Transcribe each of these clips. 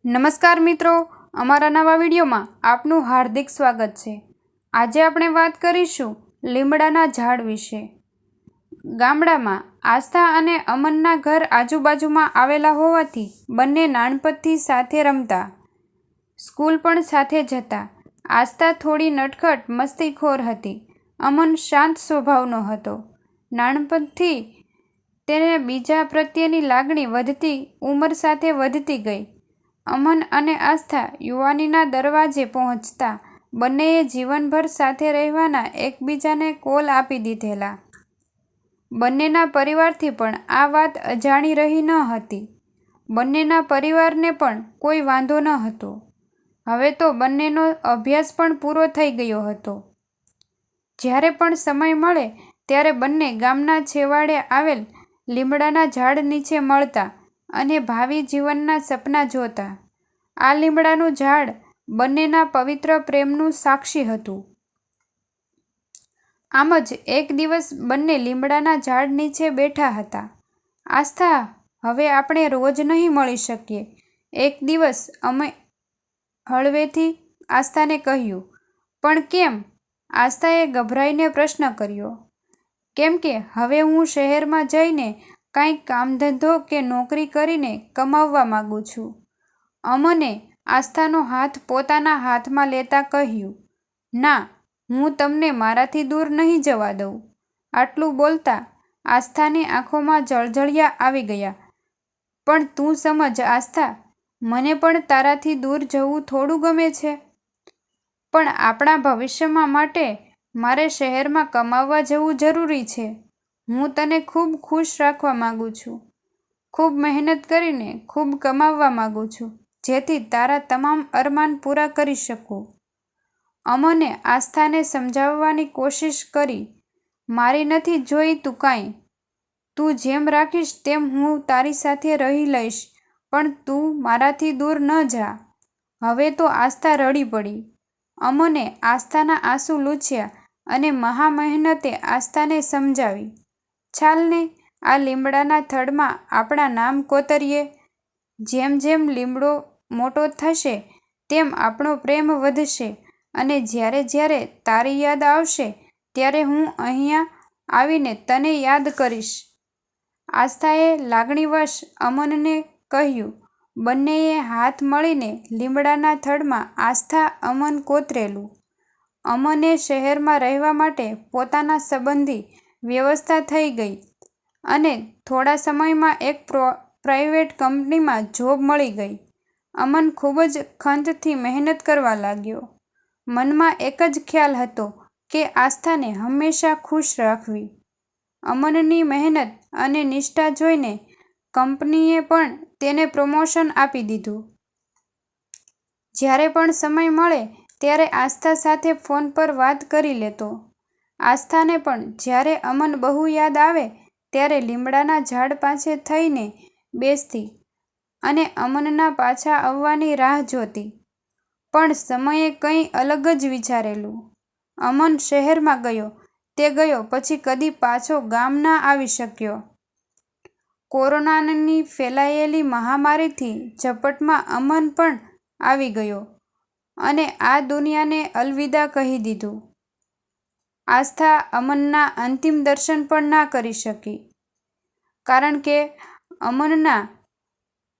નમસ્કાર મિત્રો, અમારા નવા વિડીયોમાં આપનું હાર્દિક સ્વાગત છે। આજે આપણે વાત કરીશું લીમડાના ઝાડ વિશે। ગામડામાં આસ્થા અને અમનના ઘર આજુબાજુમાં આવેલા હોવાથી બંને નાનપણથી સાથે રમતા, સ્કૂલ પણ સાથે જતા। આસ્થા થોડી નટખટ મસ્તીખોર હતી, અમન શાંત સ્વભાવનો હતો। નાનપણથી તેને બીજા પ્રત્યેની લાગણી વધતી ઉંમર સાથે વધતી ગઈ। અમન અને આસ્થા યુવાનીના દરવાજે પહોંચતા બંનેએ જીવનભર સાથે રહેવાના એકબીજાને કોલ આપી દીધેલા। બંનેના પરિવારથી પણ આ વાત અજાણી રહી ન હતી। બંનેના પરિવારને પણ કોઈ વાંધો ન હતો। હવે તો બંનેનો અભ્યાસ પણ પૂરો થઈ ગયો હતો। જ્યારે પણ સમય મળે ત્યારે બંને ગામના છેવાડે આવેલ લીમડાના ઝાડ નીચે મળતા અને ભાવિ જીવનના સપના જોતા। આ લીમડાનું ઝાડ બંનેના પવિત્ર પ્રેમનું સાક્ષી હતું। આમ જ એક દિવસ બંને લીમડાના ઝાડ નીચે બેઠા હતા। આસ્થા, હવે આપણે રોજ નહીં મળી શકીએ, એક દિવસ, અમે હળવેથી આસ્થાને કહ્યું। પણ કેમ? આસ્થાએ ગભરાઈને પ્રશ્ન કર્યો। કેમ કે હવે હું શહેરમાં જઈને કાંઈક કામધંધો કે નોકરી કરીને કમાવવા માંગુ છું। અમને આસ્થાનો હાથ પોતાના હાથમાં લેતા કહ્યું, ના, હું તમને મારાથી દૂર નહીં જવા દઉં। આટલું બોલતા આસ્થાની આંખોમાં જળજળિયા આવી ગયા। પણ તું સમજ આસ્થા, મને પણ તારાથી દૂર જવું થોડું ગમે છે, પણ આપણા ભવિષ્યમાં માટે મારે શહેરમાં કમાવવા જવું જરૂરી છે। હું તને ખૂબ ખુશ રાખવા માંગુ છું, ખૂબ મહેનત કરીને ખૂબ કમાવવા માંગુ છું, જેથી તારા તમામ અરમાન પૂરા કરી શકું। અમને આસ્થાને સમજાવવાની કોશિશ કરી, મારી નથી જોઈતું કાંઈ, તું જેમ રાખીશ તેમ હું તારી સાથે રહી લઈશ, પણ તું મારાથી દૂર ન જા। હવે તો આસ્થા રડી પડી। અમને આસ્થાના આંસુ લૂછ્યા અને મહા મહેનતે આસ્થાને સમજાવી, ચાલને આ લીમડાના થડમાં આપણા નામ કોતરીએ। જેમ જેમ લીમડો મોટો થશે તેમ આપણો પ્રેમ વધશે અને જ્યારે જ્યારે તારી યાદ આવશે ત્યારે હું અહીંયા આવીને તને યાદ કરીશ। આસ્થાએ લાગણીવશ અમનને કહ્યું। બંનેએ હાથ મળીને લીમડાના થડમાં આસ્થા અમન કોતરેલું। અમને શહેરમાં રહેવા માટે પોતાના સંબંધી વ્યવસ્થા થઈ ગઈ અને થોડા સમયમાં એક પ્રાઇવેટ કંપનીમાં જોબ મળી ગઈ। અમન ખૂબ જ ખંતથી મહેનત કરવા લાગ્યો। મનમાં એક જ ખ્યાલ હતો કે આસ્થાને હંમેશા ખુશ રાખવી। અમનની મહેનત અને નિષ્ઠા જોઈને કંપનીએ પણ તેને પ્રમોશન આપી દીધું। જ્યારે પણ સમય મળે ત્યારે આસ્થા સાથે ફોન પર વાત કરી લેતો। આસ્થાને પણ જ્યારે અમન બહુ યાદ આવે ત્યારે લીમડાના ઝાડ પાસે થઈને બેસતી અને અમનના પાછા આવવાની રાહ જોતી। પણ સમયે કંઈ અલગ જ વિચારેલું। અમન શહેરમાં ગયો તે ગયો પછી કદી પાછો ગામ ના આવી શક્યો। કોરોનાની ફેલાયેલી મહામારીથી ઝપટમાં અમન પણ આવી ગયો અને આ દુનિયાને અલવિદા કહી દીધું। આસ્થા અમનના અંતિમ દર્શન પણ ના કરી શકી, કારણ કે અમનના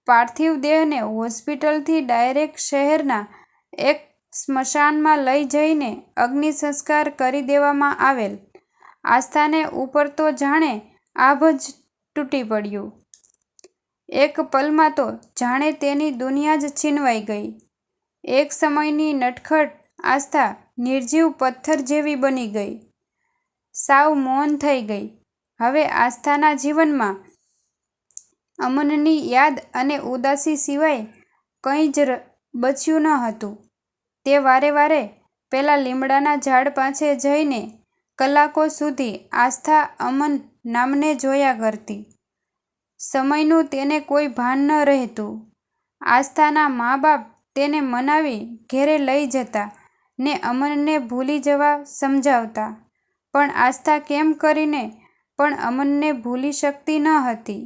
પાર્થિવ દેહને હોસ્પિટલથી ડાયરેક્ટ શહેરના એક સ્મશાનમાં લઈ જઈને અગ્નિ સંસ્કાર કરી દેવામાં આવેલ। આસ્થાને ઉપર તો જાણે આભ જ તૂટી પડ્યું। એક પલમાં તો જાણે તેની દુનિયા જ છીનવાઈ ગઈ। એક સમયની નટખટ આસ્થા નિર્જીવ પથ્થર જેવી બની ગઈ, સાવ મૌન થઈ ગઈ। હવે આસ્થાના જીવનમાં અમનની યાદ અને ઉદાસી સિવાય કંઈ જ બચ્યું ન હતું। તે વારે વારે પેલા લીમડાના ઝાડ પાસે જઈને કલાકો સુધી આસ્થા અમન નામને જોયા કરતી। સમયનું તેને કોઈ ભાન ન રહેતું। આસ્થાના મા બાપ તેને મનાવી ઘેરે લઈ જતા ને અમનને ભૂલી જવા સમજાવતા, પણ આસ્થા કેમ કરીને પણ અમનને ભૂલી શકતી ન હતી।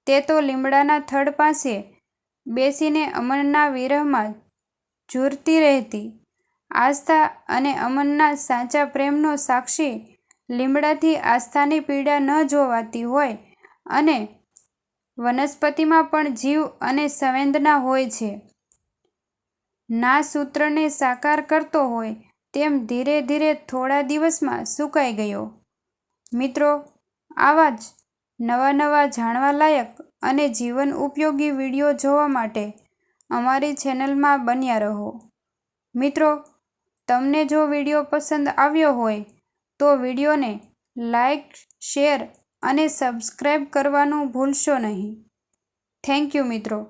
તે તો લીમડાના થડ પાસે બેસીને અમનના વિરહમાં ઝૂરતી રહેતી. આસ્થા અને અમનના સાચા પ્રેમનો સાક્ષી લીમડાથી આસ્થાની પીડા ન જોવાતી હોય અને વનસ્પતિમાં પણ જીવ અને સંવેદના હોય છે. ના સૂત્રને સાકાર કરતો હોય તેમ ધીરે ધીરે થોડા દિવસમાં સુકાઈ ગયો. મિત્રો, આવા જ નવા જાણવાલાયક અને જીવન ઉપયોગી વિડીયો જોવા માટે અમારી ચેનલમાં બન્યા રહો. મિત્રો, તમને જો વિડીયો પસંદ આવ્યો હોય તો વિડીયોને લાઈક, શેર અને સબસ્ક્રાઈબ કરવાનું ભૂલશો નહીં. થેન્ક યુ મિત્રો.